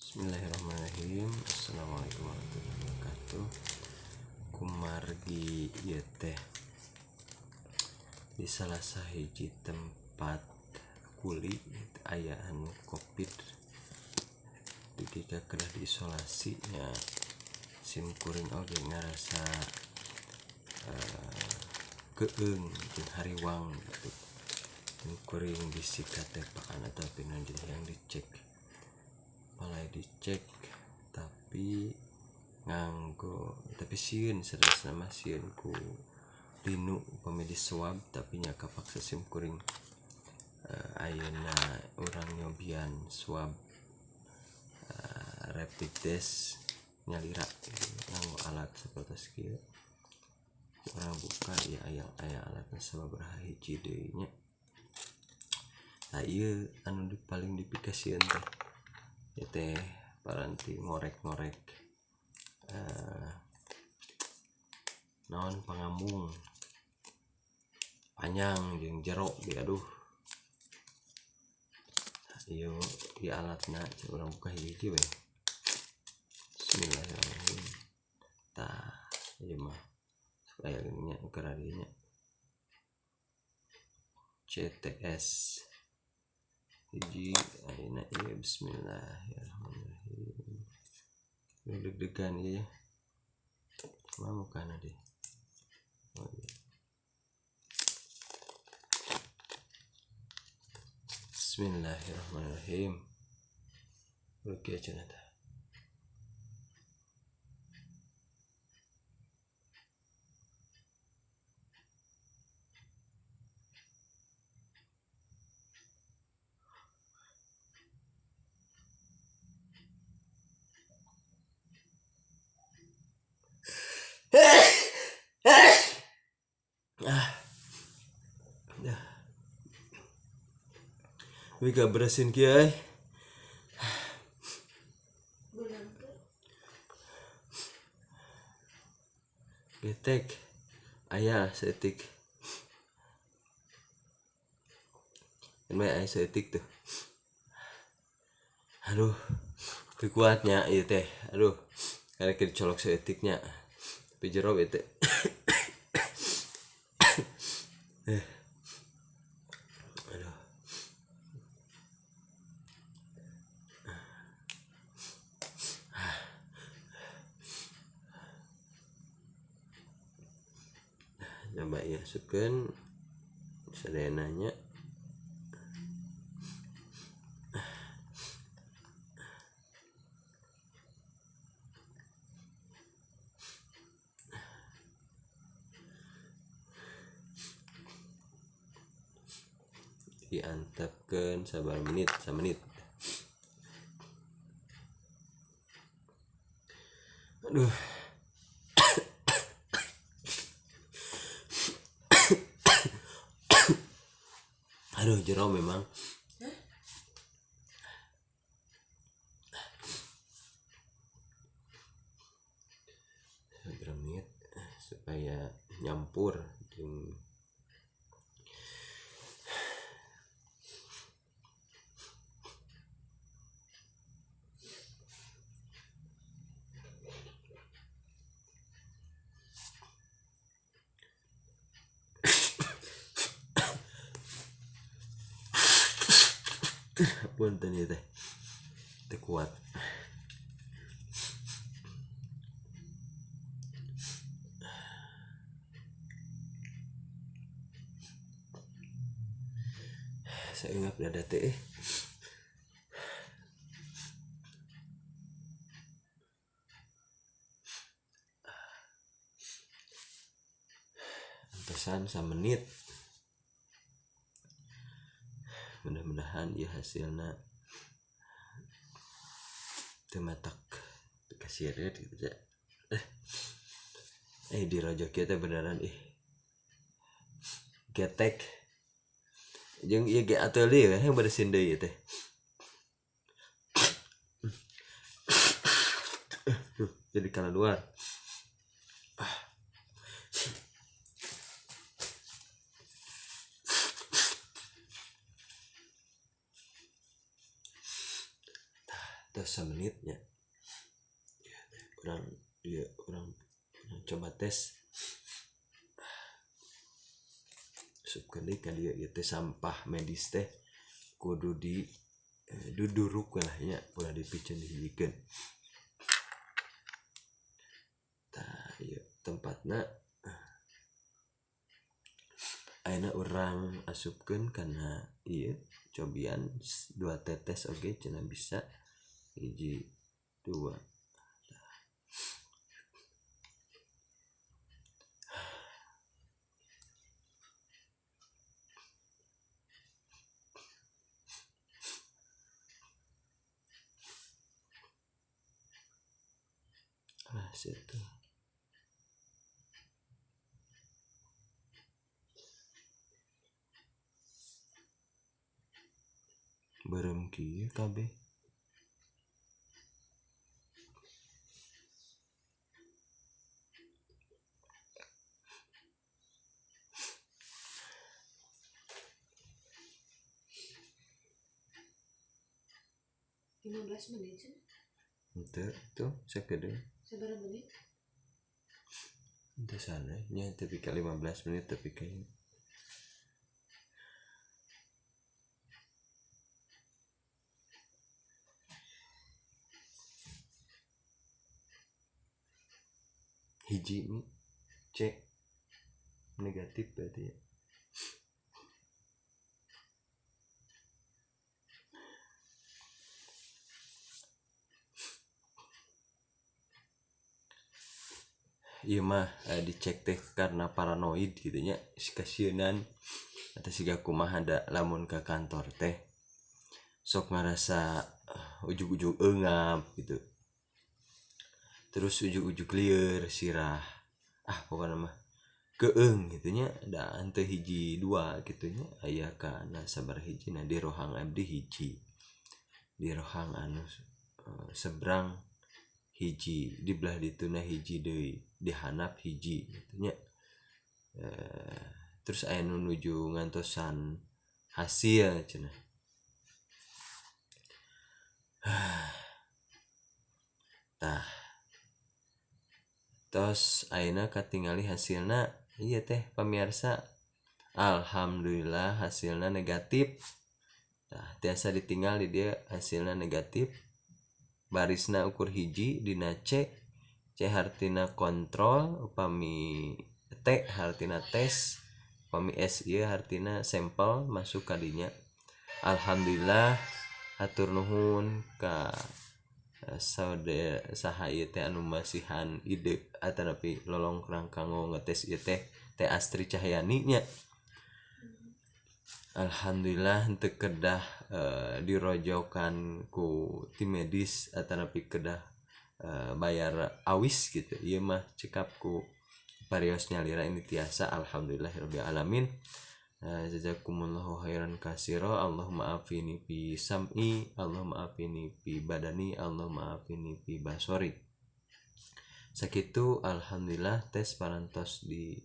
Bismillahirrahmanirrahim. Assalamualaikum warahmatullahi wabarakatuh. Kumargi ieu teh di salah sahiji tempat kuli aya anu covid ketika kena diisolasinya sim kuring oge ngarasa keung jeung hariwang gitu. Sim kuring disikat tepaan atau pinan yang dicek mulai dicek tapi nganggo tapi sieun seres nama sieun ku dinu pamedi swab tapi nya kapaksa sim kuring ayeuna urang nyobian swab rapid test nyalira nganggo alat sapertos kieu urang buka ya aya alatna sababaraha hiji deui nya. Nah ieu anu paling dipikasieun teh teh paranti ngorek-ngorek naon pangambung panjang jeung jero ge aduh. Ieu alatna urang buka hiji we. Bismillahirrahmanirrahim. Tah ieu mah supaya nya ukara dieu nya CTS hiji ayeuna ieu bismillahirrahmanirrahim. Deg-degan ieu mah mukana deh. Oh iya. Bismillahirrahmanirrahim. Oke cenah tah. Wika berasin kieu euy. Getek aya seetik. Emang aya seetik tuh. Aduh, kekuatnya ieu teh. Aduh, karek dicolok seetiknya. Tapi jero we teh. Aduh. Coba ya sukeun sadenanya. Diantepkeun sabar menit, samenit. Aduh. Aduh jero memang. Sabar menit supaya nyampur jeung punten ieu teh teu kuat. Saeungap dada teh pesan samenit. Mudah-mudahan ieu hasilna teu matak kasieun gitu ya. Di rojok kieu teh beneran getek. Jeung ieu ge ateulieu we beresin deui teh. Jadi kana luar. Tos semenitnya orang coba tes subkeun deui ka dieu ieu teh sampah medis teh kudu di duduruk lah nya ulah dipikeun dihijikeun. Tah ieu tempatna ayeuna urang asupkeun kana ieu cobian 2 tetes oge cenah bisa 1 2 situ beureum kieu kabeh. Lima belas menit sih. Henteu tuh sakedeung Seberapa menit? henteu sana nya tapi ka 15 menit tapi kayak hiji cek negatif berarti ya. Iya mah dicek teh karena paranoid gitu nya kasieunan atau siga kumaha da lamun ke kantor teh sok ngarasa ujug-ujug eungap gitu terus ujug-ujug lieur sirah pokokna mah keung gitu nya da henteu hiji 2 gitu nya aya kana sabaraha hijina di rohang abdi hiji di rohang anu seberang hiji di belah dituna hiji deui di handap hiji gitu nya. Terus aya nu nuju ngantosan hasil cenah. Tah tos ayeuna katingali hasilna ieu teh pamirsa alhamdulillah hasilna negatif. Tah tiasa ditinggal di dieu hasilna negatif barisna ukur hiji dina C hartina kontrol upami T hartina tes upami S ieu hartina sampel masuk ka dinya. Alhamdulillah hatur nuhun ka saha ieu teh anu masihan ide atanapi lolong kanggo ngetes ieu teh Teh Astri Cahyani nya. Alhamdulillah henteu kedah dirojokan ku tim medis atanapi kedah bayar awis gitu. Ieu mah cekap ku parios nyalira ini tiasa alhamdulillahirabbil alamin. Jazakumullahu khairan katsira. Allahumma afini fi sam'i, Allahumma afini fi badani, Allahumma afini fi basori. Sakitu alhamdulillah tes parantos di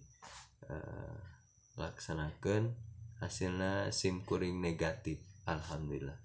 laksanakeun hasilna sim kuring negatif alhamdulillah.